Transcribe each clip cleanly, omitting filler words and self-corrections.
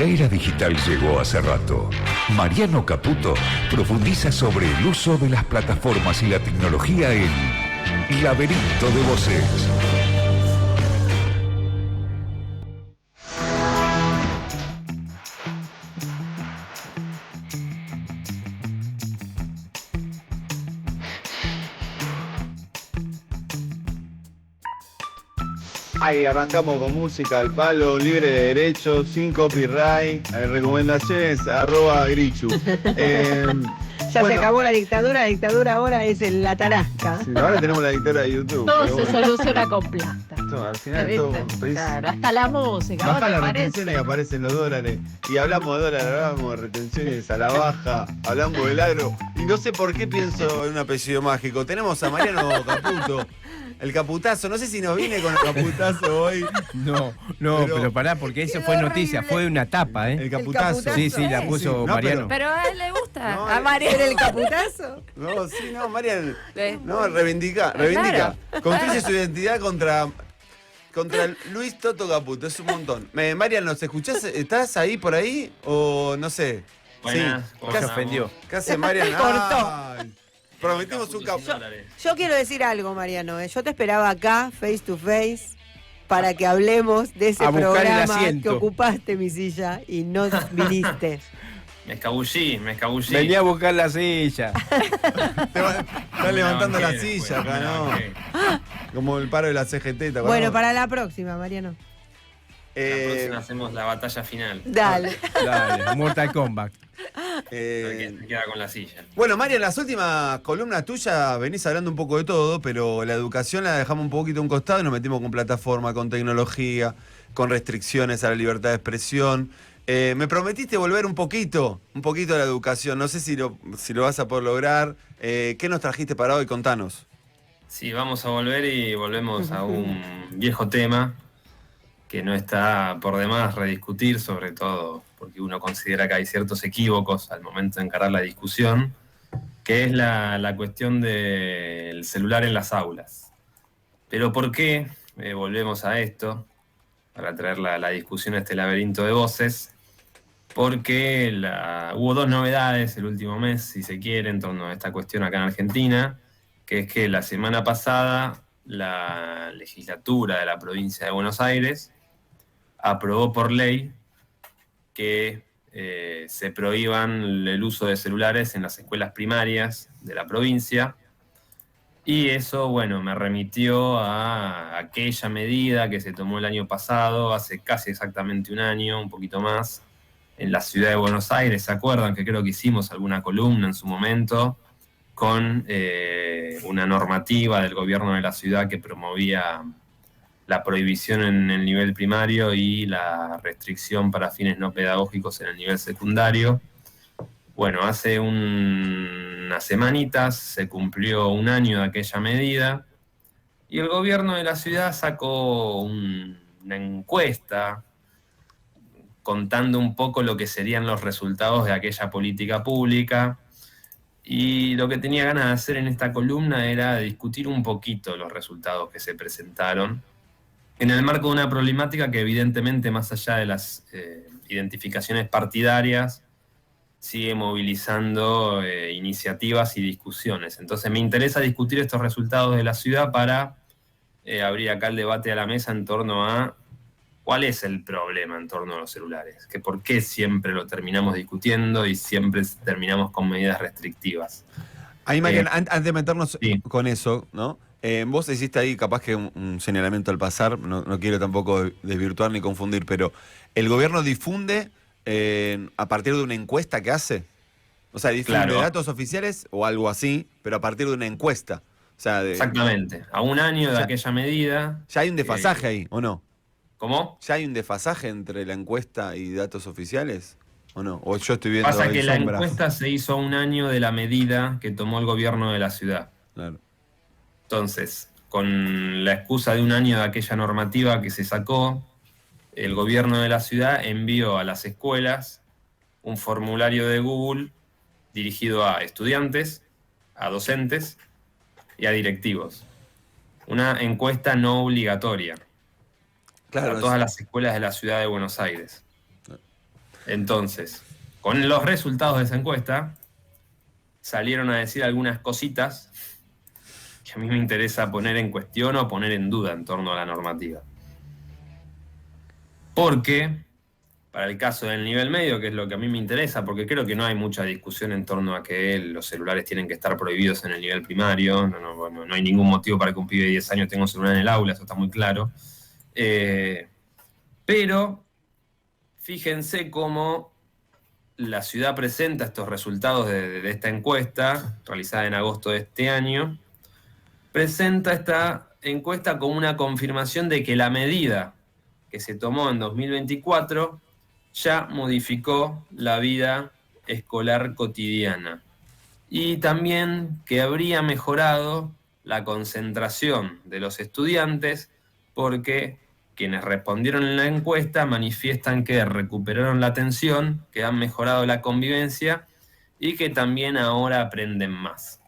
La era digital llegó hace rato. Mariano Caputo profundiza sobre el uso de las plataformas y la tecnología en Laberinto de Voces. Ahí arrancamos con música al palo, libre de derechos, sin copyright, recomendaciones @Grichu. Ya se acabó la dictadura ahora es la tarasca. Sí, ahora tenemos la dictadura de YouTube. Todo se soluciona con plata. Al final todo. Claro, hasta la música. Baja las retenciones y aparecen los dólares. Y hablamos de dólares, hablamos de retenciones a la baja, hablamos del agro. Y no sé por qué pienso en un apellido mágico. Tenemos a Mariano Caputo. El caputazo, no sé si nos viene con el caputazo hoy. No, pero pará, porque eso fue noticia, fue una tapa, ¿eh? El caputazo. Sí, la puso Mariano. Pero a él le gusta. No, a Mariano. ¿Era el caputazo? No, Marian. ¿Eh? No, reivindica. Claro. Construye su identidad contra Luis Toto Caputo, es un montón. Marian, ¿nos escuchás? ¿Estás ahí por ahí? O no sé. Buenas, sí. ¿cómo Se estamos? ofendió. ¿Qué hace Marian? Cortó. Ay, prometimos un caputazo. Yo quiero decir algo, Mariano. Yo te esperaba acá, face to face, para que hablemos de ese A buscar el programa asiento. que ocupaste mi silla y no viniste. Me escabullí. Venía a buscar la silla. Están levantando Me la banqué silla después, acá, me ¿no? banqué. Como el paro de la CGT, ¿te acordás? Bueno, para la próxima, Mariano. La próxima hacemos la batalla final. Dale. Dale, Mortal Kombat. Se queda con la silla. Bueno, Marian, las últimas columnas tuyas venís hablando un poco de todo, pero la educación la dejamos un poquito a un costado y nos metimos con plataforma, con tecnología, con restricciones a la libertad de expresión. Me prometiste volver un poquito a la educación. No sé si lo vas a poder lograr. ¿Qué nos trajiste para hoy? Contanos. Sí, vamos a volver y volvemos a un viejo tema que no está por demás rediscutir, sobre todo porque uno considera que hay ciertos equívocos al momento de encarar la discusión, que es la cuestión del celular en las aulas. Pero ¿por qué volvemos a esto? Para traer la discusión a este laberinto de voces, porque hubo dos novedades el último mes, si se quiere, en torno a esta cuestión acá en Argentina, que es que la semana pasada la legislatura de la provincia de Buenos Aires aprobó por ley que se prohíban el uso de celulares en las escuelas primarias de la provincia. Y eso, bueno, me remitió a aquella medida que se tomó el año pasado, hace casi exactamente un año, un poquito más, en la ciudad de Buenos Aires. ¿Se acuerdan que creo que hicimos alguna columna en su momento con una normativa del gobierno de la ciudad que promovía la prohibición en el nivel primario y la restricción para fines no pedagógicos en el nivel secundario? Bueno, hace unas semanitas se cumplió un año de aquella medida y el gobierno de la ciudad sacó una encuesta contando un poco lo que serían los resultados de aquella política pública, y lo que tenía ganas de hacer en esta columna era discutir un poquito los resultados que se presentaron en el marco de una problemática que evidentemente, más allá de las identificaciones partidarias, sigue movilizando iniciativas y discusiones. Entonces me interesa discutir estos resultados de la ciudad para abrir acá el debate a la mesa en torno a cuál es el problema en torno a los celulares, que por qué siempre lo terminamos discutiendo y siempre terminamos con medidas restrictivas. Ahí, Marian, antes de meternos sí. con eso, ¿no? Vos hiciste ahí capaz que un señalamiento al pasar, no quiero tampoco desvirtuar ni confundir, pero ¿el gobierno difunde a partir de una encuesta que hace? O sea, difunde Claro. datos oficiales o algo así, pero a partir de una encuesta. O sea, Exactamente. A un año de Ya- aquella medida... ¿Ya hay un desfasaje ahí o no? ¿Cómo? ¿Ya hay un desfasaje entre la encuesta y datos oficiales o no? ¿O yo estoy viendo Pasa ahí que la sombras? encuesta se hizo a un año de la medida que tomó el gobierno de la ciudad. Claro. Entonces, con la excusa de un año de aquella normativa que se sacó, el gobierno de la ciudad envió a las escuelas un formulario de Google dirigido a estudiantes, a docentes y a directivos. Una encuesta no obligatoria Claro, para todas las escuelas de la ciudad de Buenos Aires. Entonces, con los resultados de esa encuesta, salieron a decir algunas cositas que a mí me interesa poner en cuestión o poner en duda en torno a la normativa. Porque, para el caso del nivel medio, que es lo que a mí me interesa, porque creo que no hay mucha discusión en torno a que los celulares tienen que estar prohibidos en el nivel primario, no hay ningún motivo para que un pibe de 10 años tenga un celular en el aula, eso está muy claro. Pero, fíjense cómo la ciudad presenta estos resultados de esta encuesta, realizada en agosto de este año, presenta esta encuesta como una confirmación de que la medida que se tomó en 2024 ya modificó la vida escolar cotidiana. Y también que habría mejorado la concentración de los estudiantes porque quienes respondieron en la encuesta manifiestan que recuperaron la atención, que han mejorado la convivencia y que también ahora aprenden más.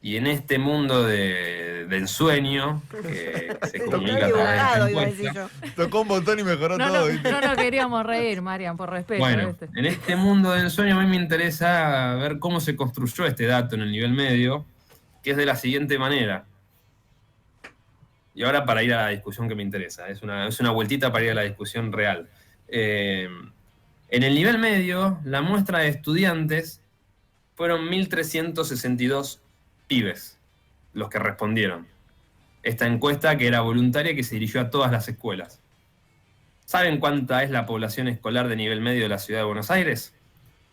Y en este mundo de ensueño que se comunica a través de la encuesta, Tocó un botón y mejoró todo. ¿Viste? No nos queríamos reír, Marian, por respeto. bueno, en este mundo de ensueño a mí me interesa ver cómo se construyó este dato en el nivel medio, que es de la siguiente manera. Y ahora para ir a la discusión que me interesa, es una vueltita para ir a la discusión real. En el nivel medio, la muestra de estudiantes fueron 1.362 pibes los que respondieron. Esta encuesta, que era voluntaria, que se dirigió a todas las escuelas. ¿Saben cuánta es la población escolar de nivel medio de la ciudad de Buenos Aires?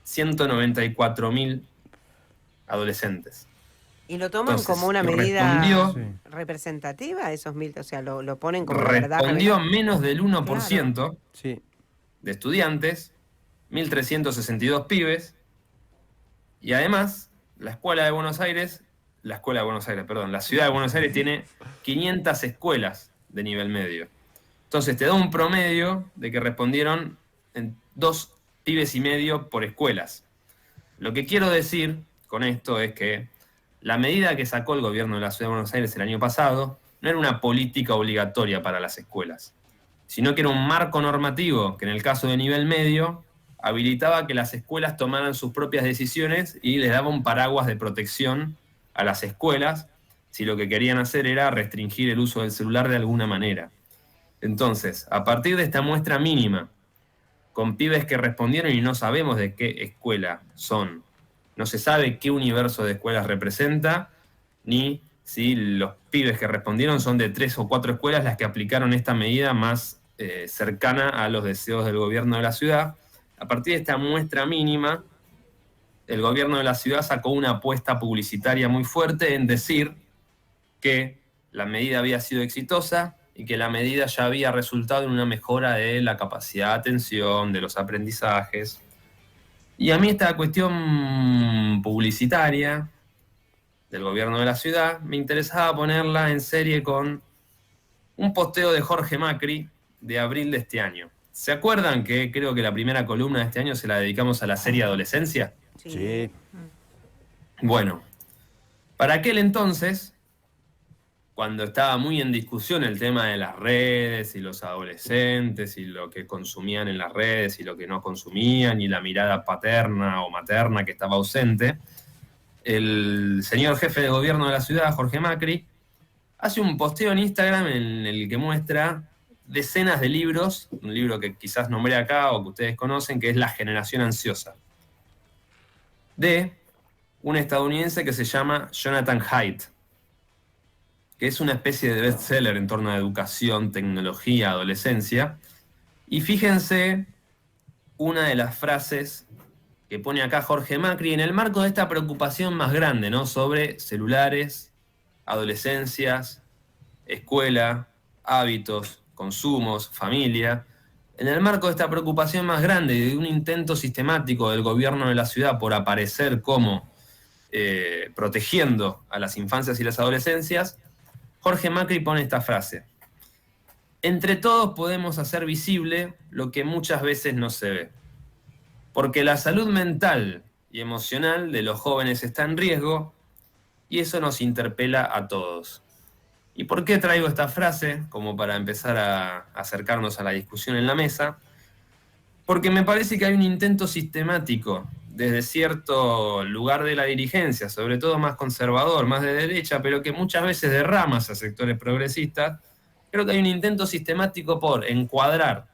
194.000 adolescentes. ¿Y lo toman Entonces, como una medida Sí. representativa, esos 1.000? O sea, lo ponen como la verdad. Respondió menos del 1% Sí. de estudiantes, 1.362 pibes, y además, la ciudad de Buenos Aires tiene 500 escuelas de nivel medio. Entonces te da un promedio de que respondieron en 2 pibes y medio por escuelas. Lo que quiero decir con esto es que la medida que sacó el gobierno de la Ciudad de Buenos Aires el año pasado no era una política obligatoria para las escuelas, sino que era un marco normativo que en el caso de nivel medio habilitaba que las escuelas tomaran sus propias decisiones y les daba un paraguas de protección a las escuelas si lo que querían hacer era restringir el uso del celular de alguna manera. Entonces, a partir de esta muestra mínima, con pibes que respondieron y no sabemos de qué escuela son, no se sabe qué universo de escuelas representa, ni si los pibes que respondieron son de 3 o 4 escuelas las que aplicaron esta medida más cercana a los deseos del gobierno de la ciudad. A partir de esta muestra mínima, el gobierno de la ciudad sacó una apuesta publicitaria muy fuerte en decir que la medida había sido exitosa y que la medida ya había resultado en una mejora de la capacidad de atención, de los aprendizajes. Y a mí esta cuestión publicitaria del gobierno de la ciudad me interesaba ponerla en serie con un posteo de Jorge Macri de abril de este año. ¿Se acuerdan que creo que la primera columna de este año se la dedicamos a la serie Adolescencia? Sí. Bueno, para aquel entonces, cuando estaba muy en discusión el tema de las redes y los adolescentes y lo que consumían en las redes y lo que no consumían y la mirada paterna o materna que estaba ausente, el señor jefe de gobierno de la ciudad, Jorge Macri, hace un posteo en Instagram en el que muestra decenas de libros, un libro que quizás nombré acá o que ustedes conocen, que es La generación ansiosa, de un estadounidense que se llama Jonathan Haidt, que es una especie de bestseller en torno a educación, tecnología, adolescencia. Y fíjense una de las frases que pone acá Jorge Macri en el marco de esta preocupación más grande, ¿no?, sobre celulares, adolescencias, escuela, hábitos, consumos, familia. En el marco de esta preocupación más grande y de un intento sistemático del gobierno de la ciudad por aparecer como protegiendo a las infancias y las adolescencias, Jorge Macri pone esta frase: entre todos podemos hacer visible lo que muchas veces no se ve, porque la salud mental y emocional de los jóvenes está en riesgo y eso nos interpela a todos. ¿Y por qué traigo esta frase? Como para empezar a acercarnos a la discusión en la mesa. Porque me parece que hay un intento sistemático desde cierto lugar de la dirigencia, sobre todo más conservador, más de derecha, pero que muchas veces derrama hacia sectores progresistas. Creo que hay un intento sistemático por encuadrar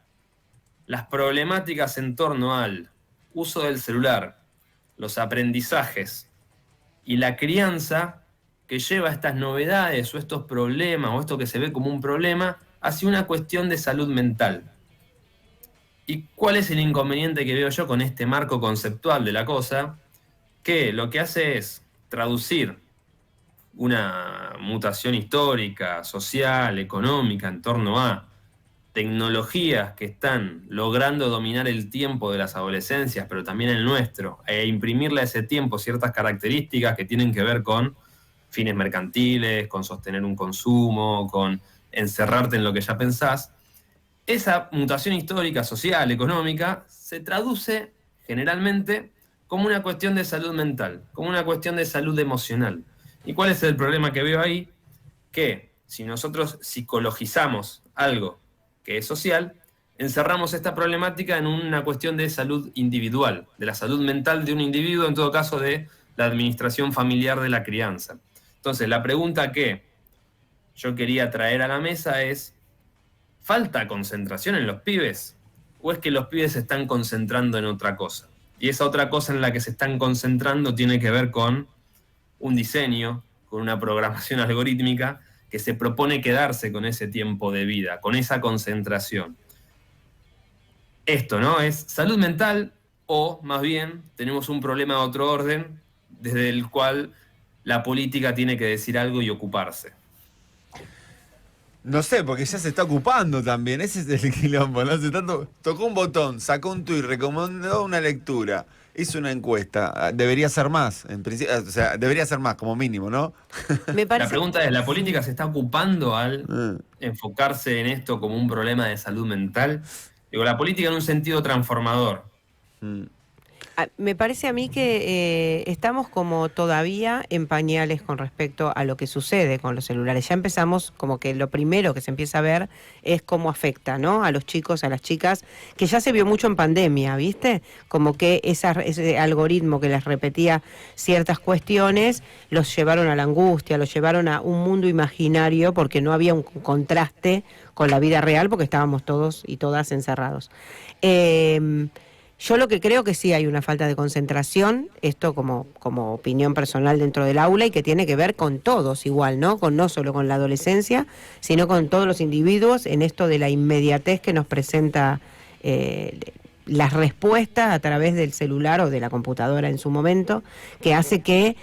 las problemáticas en torno al uso del celular, los aprendizajes y la crianza que lleva estas novedades o estos problemas o esto que se ve como un problema hacia una cuestión de salud mental. ¿Y cuál es el inconveniente que veo yo con este marco conceptual de la cosa? Que lo que hace es traducir una mutación histórica, social, económica en torno a tecnologías que están logrando dominar el tiempo de las adolescencias, pero también el nuestro, e imprimirle a ese tiempo ciertas características que tienen que ver con fines mercantiles, con sostener un consumo, con encerrarte en lo que ya pensás. Esa mutación histórica, social, económica, se traduce generalmente como una cuestión de salud mental, como una cuestión de salud emocional. ¿Y cuál es el problema que veo ahí? Que si nosotros psicologizamos algo que es social, encerramos esta problemática en una cuestión de salud individual, de la salud mental de un individuo, en todo caso de la administración familiar de la crianza. Entonces, la pregunta que yo quería traer a la mesa es, ¿falta concentración en los pibes? ¿O es que los pibes se están concentrando en otra cosa? Y esa otra cosa en la que se están concentrando tiene que ver con un diseño, con una programación algorítmica que se propone quedarse con ese tiempo de vida, con esa concentración. Esto, ¿no? Es salud mental o, más bien, tenemos un problema de otro orden desde el cual la política tiene que decir algo y ocuparse. No sé, porque ya se está ocupando también. Ese es el quilombo, ¿no? Tocó un botón, sacó un tuit, recomendó una lectura, hizo una encuesta. Debería ser más, en principio, o sea, debería ser más, como mínimo, ¿no? Me parece... La pregunta es, ¿la política se está ocupando al enfocarse en esto como un problema de salud mental? Digo, la política en un sentido transformador. Me parece a mí que estamos como todavía en pañales con respecto a lo que sucede con los celulares. Ya empezamos como que lo primero que se empieza a ver es cómo afecta, ¿no? A los chicos, a las chicas, que ya se vio mucho en pandemia, ¿viste? Como que ese algoritmo que les repetía ciertas cuestiones los llevaron a la angustia, los llevaron a un mundo imaginario porque no había un contraste con la vida real porque estábamos todos y todas encerrados. Yo lo que creo que sí hay una falta de concentración, esto como opinión personal dentro del aula, y que tiene que ver con todos igual, ¿no? No solo con la adolescencia, sino con todos los individuos en esto de la inmediatez que nos presenta las respuestas a través del celular o de la computadora en su momento, que hace que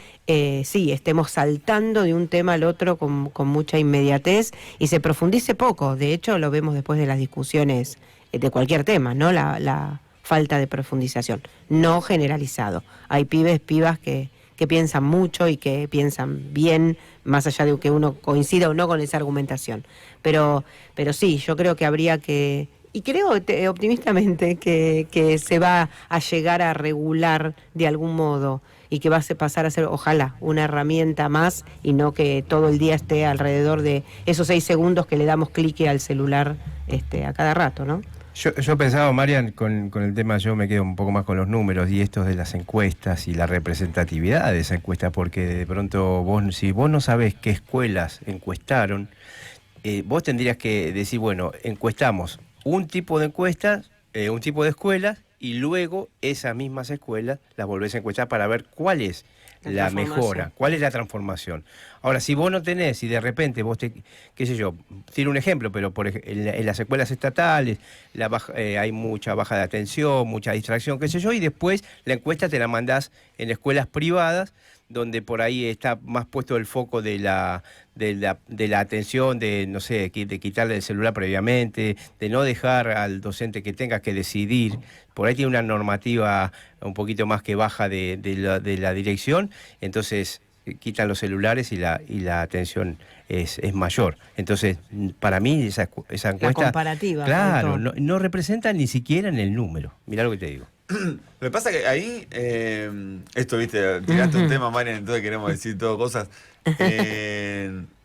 sí, estemos saltando de un tema al otro con mucha inmediatez y se profundice poco. De hecho, lo vemos después de las discusiones de cualquier tema, ¿no? La falta de profundización, no generalizado. Hay pibas que piensan mucho y que piensan bien, más allá de que uno coincida o no con esa argumentación. Pero sí, yo creo que habría que, y creo optimistamente que se va a llegar a regular de algún modo y que va a pasar a ser, ojalá, una herramienta más y no que todo el día esté alrededor de esos 6 segundos que le damos clic al celular a cada rato, ¿no? Yo pensaba, Marian, con el tema, yo me quedo un poco más con los números y estos de las encuestas y la representatividad de esa encuesta, porque de pronto si vos no sabés qué escuelas encuestaron, vos tendrías que decir, bueno, encuestamos un tipo de encuestas, un tipo de escuelas, y luego esas mismas escuelas las volvés a encuestar para ver cuál es la mejora, cuál es la transformación. Ahora, si vos no tenés y de repente vos qué sé yo, tiro un ejemplo, pero en las escuelas estatales hay mucha baja de atención, mucha distracción, qué sé yo, y después la encuesta te la mandás en escuelas privadas, donde por ahí está más puesto el foco de la atención, de, no sé, de quitarle el celular previamente, de no dejar al docente que tenga que decidir. Por ahí tiene una normativa un poquito más que baja de la dirección, entonces quitan los celulares y la atención es mayor. Entonces, para mí esa encuesta... La comparativa. Claro, no representa ni siquiera en el número. Mirá lo que te digo. Lo que pasa es que ahí, esto, viste, tiraste un tema, Marian, entonces queremos decir todo cosas.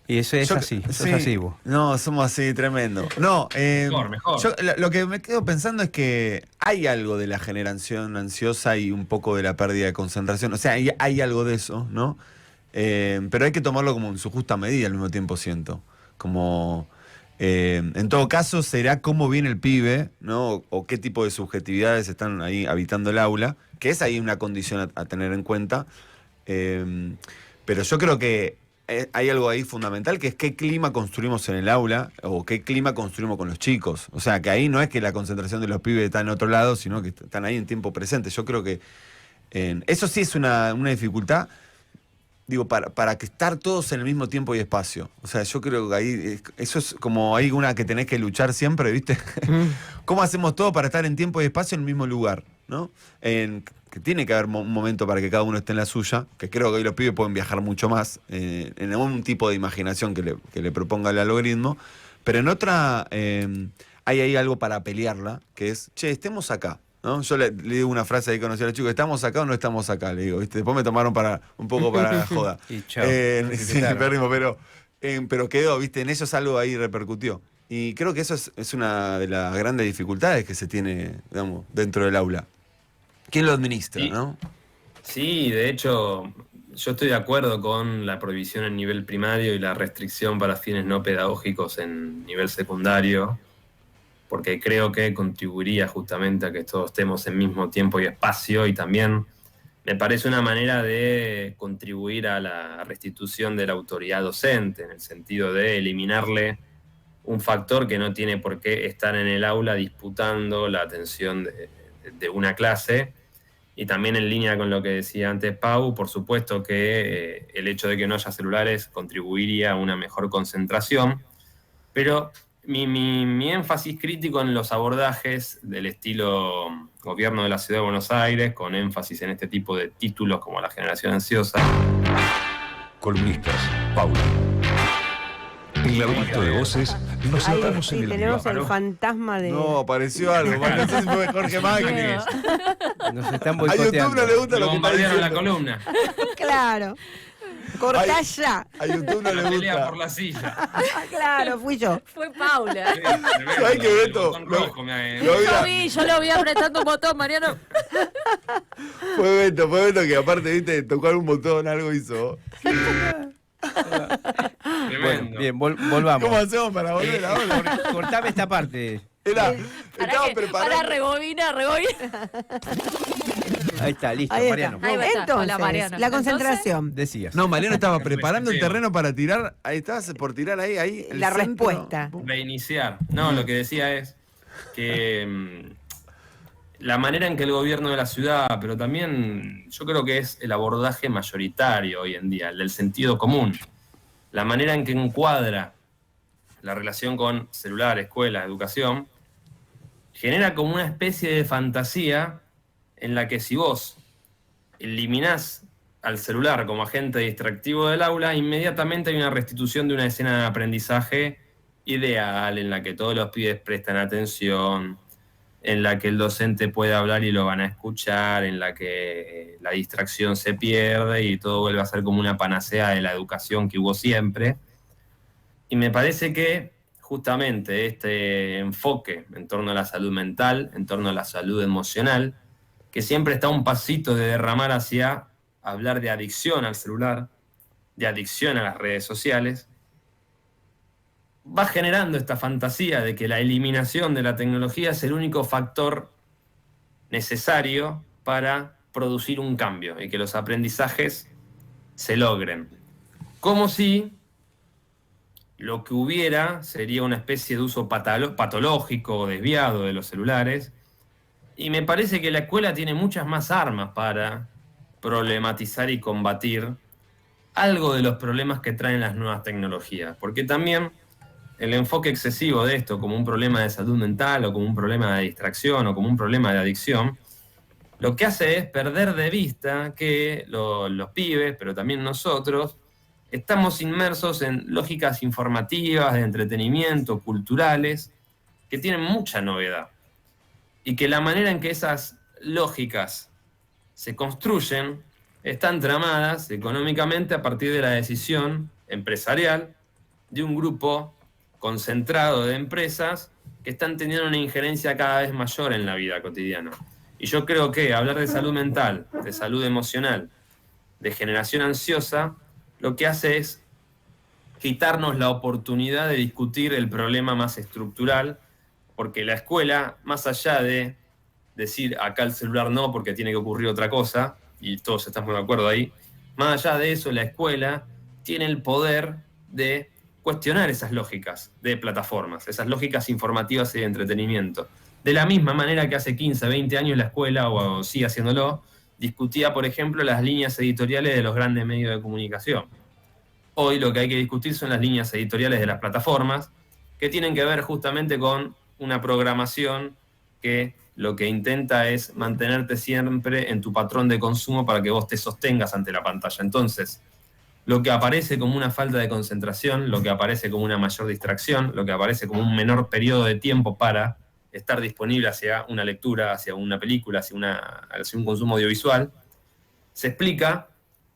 Y eso es Yo- así, sos sí. así vos. No, somos así, tremendo. No, Mejor. yo lo que me quedo pensando es que hay algo de la generación ansiosa y un poco de la pérdida de concentración. O sea, hay algo de eso, ¿no? Pero hay que tomarlo como en su justa medida al mismo tiempo, siento. Como, en todo caso, será cómo viene el pibe, ¿no? O qué tipo de subjetividades están ahí habitando el aula, que es ahí una condición a tener en cuenta. Pero yo creo que hay algo ahí fundamental, que es qué clima construimos en el aula o qué clima construimos con los chicos. O sea, que ahí no es que la concentración de los pibes está en otro lado, sino que están ahí en tiempo presente. Yo creo que eso sí es una dificultad, digo, para que estar todos en el mismo tiempo y espacio. O sea, yo creo que ahí, eso es como hay una que tenés que luchar siempre, ¿viste? ¿Cómo hacemos todo para estar en tiempo y espacio en el mismo lugar? ¿No? Que tiene que haber un momento para que cada uno esté en la suya, que creo que hoy los pibes pueden viajar mucho más en algún tipo de imaginación que le proponga el algoritmo, pero en otra hay ahí algo para pelearla, que es, che, estemos acá, ¿no? Yo le digo una frase ahí que conocí a los chicos, ¿estamos acá o no estamos acá? Le digo, ¿viste? Después me tomaron un poco para la joda. Y chao. Sí, perdimos, pero quedó, ¿viste? En eso es algo ahí repercutió. Y creo que eso es una de las grandes dificultades que se tiene, digamos, dentro del aula. ¿Quién lo administra, Sí. no? Sí, de hecho, yo estoy de acuerdo con la prohibición en nivel primario y la restricción para fines no pedagógicos en nivel secundario, porque creo que contribuiría justamente a que todos estemos en mismo tiempo y espacio, y también me parece una manera de contribuir a la restitución de la autoridad docente, en el sentido de eliminarle un factor que no tiene por qué estar en el aula disputando la atención de una clase. Y también en línea con lo que decía antes Pau, por supuesto que el hecho de que no haya celulares contribuiría a una mejor concentración, pero mi énfasis crítico en los abordajes del estilo gobierno de la Ciudad de Buenos Aires, con énfasis en este tipo de títulos como la generación ansiosa. Columnistas, Paula. En Laberinto de Voces nos Ahí, sentamos en sí, el tenemos diván. el fantasma de... No, apareció algo. Bueno, no sé si fue Jorge Magni. Nos están A YouTube boicoteando. no le gusta Me lo que está bombardearon la diciendo. columna. Claro. Cortá Ay. ya. A YouTube no La le pelea gusta. por la silla. Claro, fui yo. Fue Paula. ¿Sabés qué, Beto? El botón rojo me- Lo Yo lo vi apretando un botón, Mariano. Fue Beto que aparte, viste, tocó algún botón, algo hizo. Tremendo. Bien, volvamos. ¿Cómo hacemos para volver ahora? Cortame esta parte. Estaba preparando. Para rebobina. Ahí está, listo, Ahí está. Mariano. Ahí va a estar. Entonces, Hola, Mariano. la concentración. Decías. No, Mariano estaba preparando el terreno para tirar. Ahí estabas por tirar ahí. El La centro. respuesta. Reiniciar. No, lo que decía es que la manera en que el gobierno de la ciudad, pero también yo creo que es el abordaje mayoritario hoy en día, el del sentido común, la manera en que encuadra la relación con celular, escuela, educación, genera como una especie de fantasía en la que si vos eliminás al celular como agente distractivo del aula, inmediatamente hay una restitución de una escena de aprendizaje ideal, en la que todos los pibes prestan atención, en la que el docente puede hablar y lo van a escuchar, en la que la distracción se pierde y todo vuelve a ser como una panacea de la educación que hubo siempre. Y me parece que justamente este enfoque en torno a la salud mental, en torno a la salud emocional, que siempre está un pasito de derramar hacia hablar de adicción al celular, de adicción a las redes sociales, va generando esta fantasía de que la eliminación de la tecnología es el único factor necesario para producir un cambio y que los aprendizajes se logren. Como si lo que hubiera sería una especie de uso patológico o desviado de los celulares. Y me parece que la escuela tiene muchas más armas para problematizar y combatir algo de los problemas que traen las nuevas tecnologías. Porque también el enfoque excesivo de esto como un problema de salud mental o como un problema de distracción o como un problema de adicción, lo que hace es perder de vista que los pibes, pero también nosotros, estamos inmersos en lógicas informativas, de entretenimiento, culturales, que tienen mucha novedad. Y que la manera en que esas lógicas se construyen están tramadas económicamente a partir de la decisión empresarial de un grupo concentrado de empresas que están teniendo una injerencia cada vez mayor en la vida cotidiana. Y yo creo que hablar de salud mental, de salud emocional, de generación ansiosa, lo que hace es quitarnos la oportunidad de discutir el problema más estructural, porque la escuela, más allá de decir acá el celular no porque tiene que ocurrir otra cosa, y todos estamos de acuerdo ahí, más allá de eso, la escuela tiene el poder de cuestionar esas lógicas de plataformas, esas lógicas informativas y de entretenimiento. De la misma manera que hace 15, 20 años la escuela, o sigue haciéndolo, discutía, por ejemplo, las líneas editoriales de los grandes medios de comunicación. Hoy lo que hay que discutir son las líneas editoriales de las plataformas, que tienen que ver justamente con una programación que lo que intenta es mantenerte siempre en tu patrón de consumo para que vos te sostengas ante la pantalla. Entonces, lo que aparece como una falta de concentración, lo que aparece como una mayor distracción, lo que aparece como un menor periodo de tiempo para estar disponible hacia una lectura, hacia una película, hacia un consumo audiovisual, se explica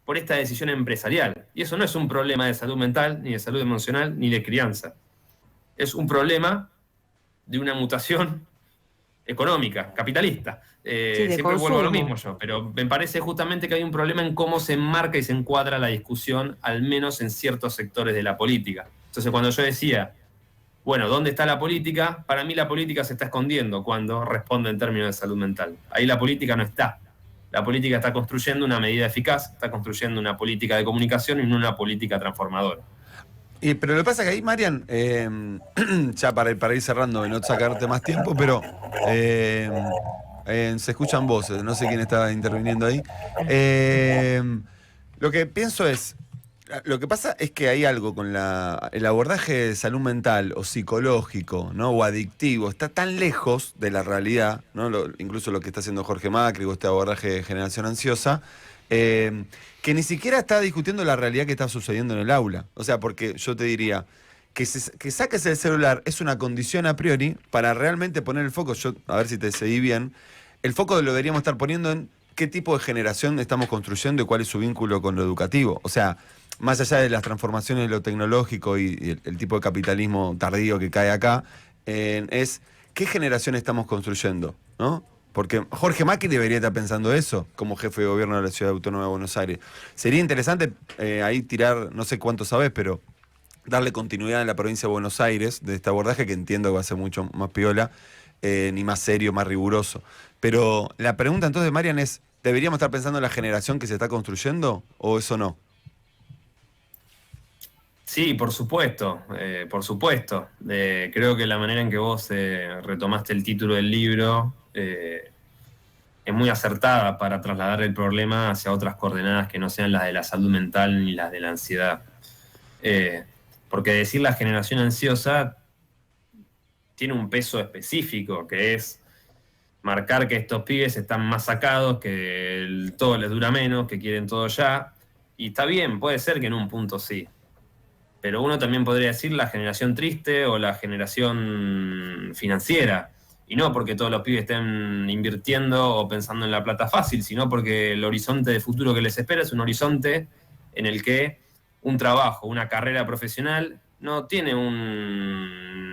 por esta decisión empresarial. Y eso no es un problema de salud mental, ni de salud emocional, ni de crianza. Es un problema de una mutación económica, capitalista. Siempre consumo. vuelvo a lo mismo yo, pero me parece justamente que hay un problema en cómo se enmarca y se encuadra la discusión, al menos en ciertos sectores de la política. Entonces, cuando yo decía, bueno, ¿dónde está la política? Para mí la política se está escondiendo cuando responde en términos de salud mental. Ahí la política no está. La política está construyendo una medida eficaz, está construyendo una política de comunicación y no una política transformadora. Pero lo que pasa es que ahí, Marian, ya para ir cerrando y no sacarte más tiempo, pero se escuchan voces, no sé quién está interviniendo ahí. Lo que pienso es, lo que pasa es que hay algo con el abordaje de salud mental o psicológico, ¿no? O adictivo, está tan lejos de la realidad, ¿no? Incluso lo que está haciendo Jorge Macri o este abordaje de generación ansiosa, que ni siquiera está discutiendo la realidad que está sucediendo en el aula. O sea, porque yo te diría que saques el celular es una condición a priori para realmente poner el foco, a ver si te seguí bien, el foco lo deberíamos estar poniendo en qué tipo de generación estamos construyendo y cuál es su vínculo con lo educativo. O sea, más allá de las transformaciones de lo tecnológico y el tipo de capitalismo tardío que cae acá, es qué generación estamos construyendo, ¿no? Porque Jorge Macri debería estar pensando eso como jefe de gobierno de la Ciudad Autónoma de Buenos Aires. Sería interesante ahí tirar, no sé cuánto sabés, pero darle continuidad en la provincia de Buenos Aires de este abordaje que entiendo que va a ser mucho más piola, ni más serio, más riguroso. Pero la pregunta entonces, Marian, es, ¿deberíamos estar pensando en la generación que se está construyendo o eso no? Sí, por supuesto, por supuesto. Creo que la manera en que vos retomaste el título del libro es muy acertada para trasladar el problema hacia otras coordenadas que no sean las de la salud mental ni las de la ansiedad. Porque decir la generación ansiosa tiene un peso específico, que es marcar que estos pibes están más sacados, que todo les dura menos, que quieren todo ya. Y está bien, puede ser que en un punto sí. Pero uno también podría decir la generación triste o la generación financiera. Y no porque todos los pibes estén invirtiendo o pensando en la plata fácil, sino porque el horizonte de futuro que les espera es un horizonte en el que un trabajo, una carrera profesional, no tiene un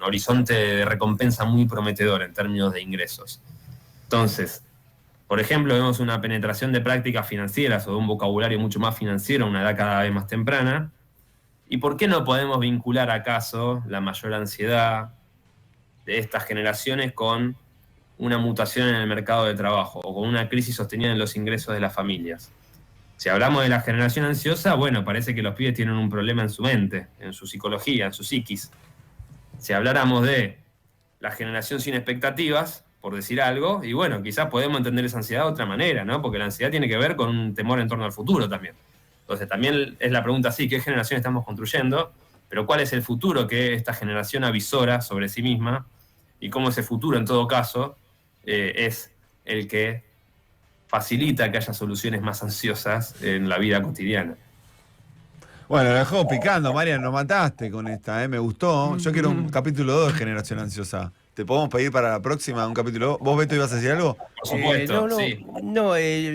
horizonte de recompensa muy prometedor en términos de ingresos. Entonces, por ejemplo, vemos una penetración de prácticas financieras o de un vocabulario mucho más financiero a una edad cada vez más temprana. ¿Y por qué no podemos vincular acaso la mayor ansiedad de estas generaciones con una mutación en el mercado de trabajo o con una crisis sostenida en los ingresos de las familias? Si hablamos de la generación ansiosa, bueno, parece que los pibes tienen un problema en su mente, en su psicología, en su psiquis. Si habláramos de la generación sin expectativas, por decir algo, y bueno, quizás podemos entender esa ansiedad de otra manera, ¿no? Porque la ansiedad tiene que ver con un temor en torno al futuro también. Entonces también es la pregunta, sí, ¿qué generación estamos construyendo? Pero ¿cuál es el futuro que esta generación avisora sobre sí misma? Y cómo ese futuro, en todo caso, es el que facilita que haya soluciones más ansiosas en la vida cotidiana. Bueno, lo dejó picando, Marian, lo mataste con esta, me gustó. Yo quiero un capítulo 2 de Generación Ansiosa. ¿Te podemos pedir para la próxima un capítulo? ¿Vos, Beto, ibas a decir algo? Por supuesto, sí.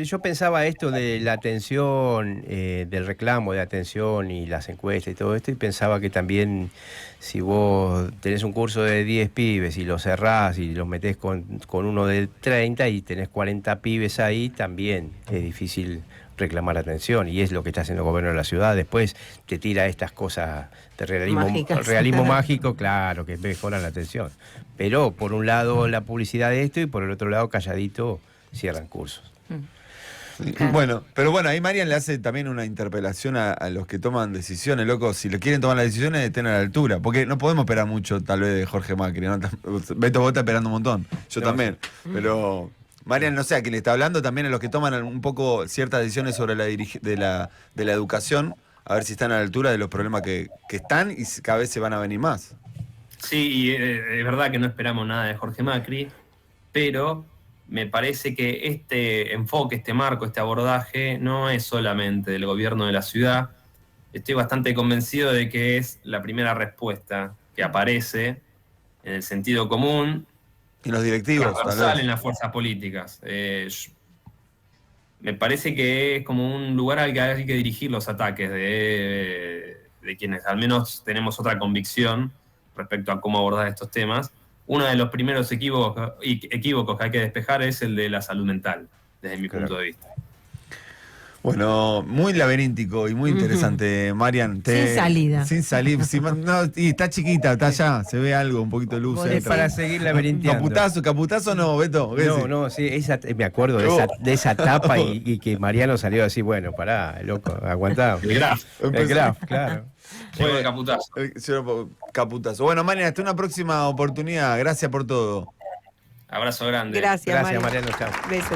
Yo pensaba esto de la atención, del reclamo de atención y las encuestas y todo esto, y pensaba que también si vos tenés un curso de 10 pibes y los cerrás y los metés con uno de 30 y tenés 40 pibes ahí, también es difícil reclamar atención, y es lo que está haciendo el gobierno de la ciudad. Después te tira estas cosas de Mágicas. realismo mágico, claro, que mejoran la atención. Pero por un lado la publicidad de esto y por el otro lado calladito cierran cursos. Bueno, pero bueno, ahí Marian le hace también una interpelación a los que toman decisiones, loco. Si lo quieren tomar las decisiones, estén a la altura. Porque no podemos esperar mucho, tal vez, de Jorge Macri, ¿no? Beto, vos estás esperando un montón. Yo también. Pero Marian, no sé a quién le está hablando, también a los que toman un poco ciertas decisiones sobre de la educación, a ver si están a la altura de los problemas que están y cada vez se van a venir más. Sí, y es verdad que no esperamos nada de Jorge Macri, pero me parece que este enfoque, este marco, este abordaje no es solamente del gobierno de la ciudad. Estoy bastante convencido de que es la primera respuesta que aparece en el sentido común, Y los directivos, transversal en las fuerzas políticas. Me parece que es como un lugar al que hay que dirigir los ataques de quienes al menos tenemos otra convicción respecto a cómo abordar estos temas. Uno de los primeros equívocos que hay que despejar es el de la salud mental, desde mi punto de vista. Bueno, muy laberíntico y muy interesante, Marian. Sin salida. Sin salir. Y está chiquita, está allá, se ve algo, un poquito de luz. Es para seguir laberinteando. Caputazo no, Beto. Sí, me acuerdo de esa etapa y que Mariano salió así, bueno, pará, loco, aguantá. El Graf, claro. Llegó el caputazo. Caputazo. Bueno, Marian, hasta una próxima oportunidad. Gracias por todo. Abrazo grande. Gracias, Gracias, Mariano. Chao. Beso.